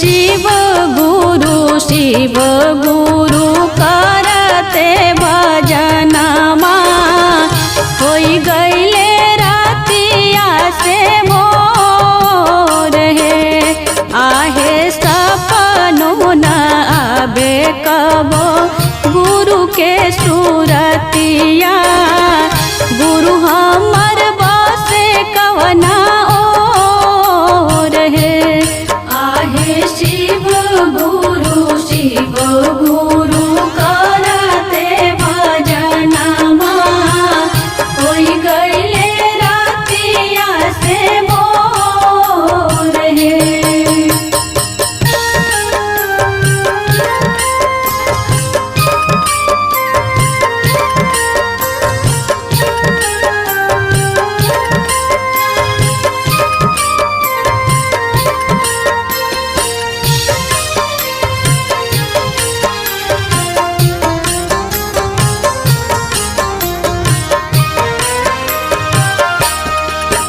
शिव गुरु करते भजनमा होई गईले रातिया से मोर हे। आहे सपनों न आबे कबो गुरु के सूरतिया, गुरु हमर बसे कवना ओर हे। आहे शिव गुरु करते भजनमा होई गईले रातिया से मोर हे।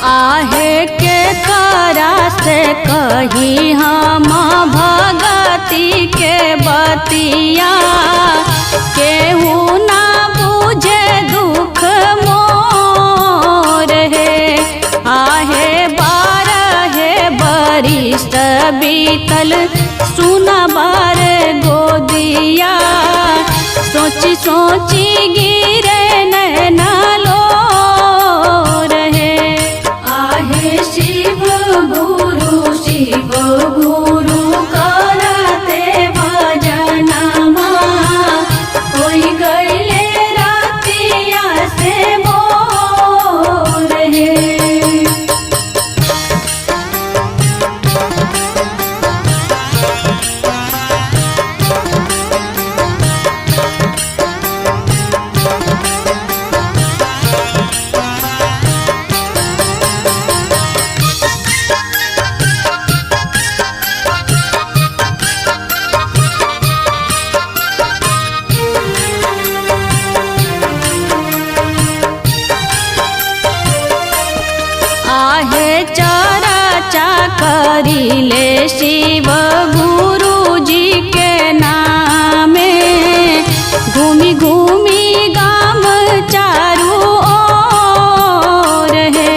आहे के करा से कही हम भगति के बतिया, केहू ना बुझे दुख मोर हे। आहे 12 बरिस बीतल सुना बार गोदिया, सोची सोची गिरे नैना लोर हे। आहे शिव गुरु करते भजनमा होई गईले रातिया से मोर हे। आहे चर्चा करिले शिव गुरु जी के नामे, घूमी घूमी गाम चारू ओर हे।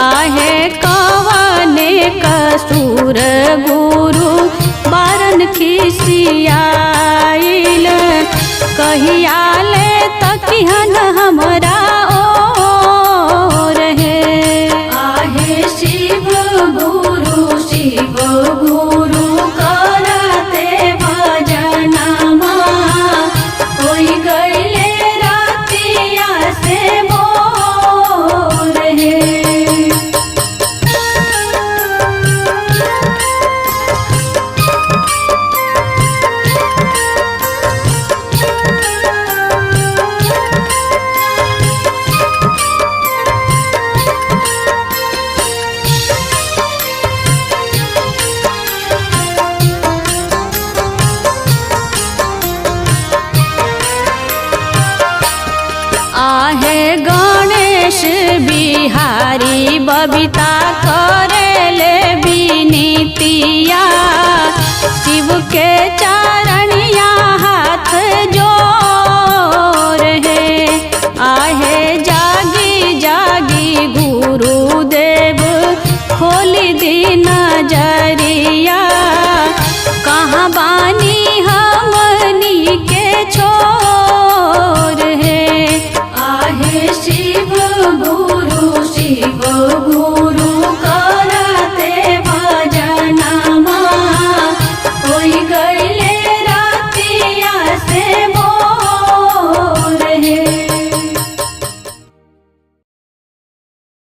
आहे कवने कसूर गुरु बारन खिसियाइल, कहियाले तकिहन हमरा ओर हे। आहे शिव गुरु करते भजनमा होई गईले रातिया से मोर हे। आहे गणेश बिहारी बबीता करेले बिनीतिया, शिव के चरणिया हाथ जोर हे। आहे जागी जागी गुरुदेव खोली दी नजरिया, कहाँ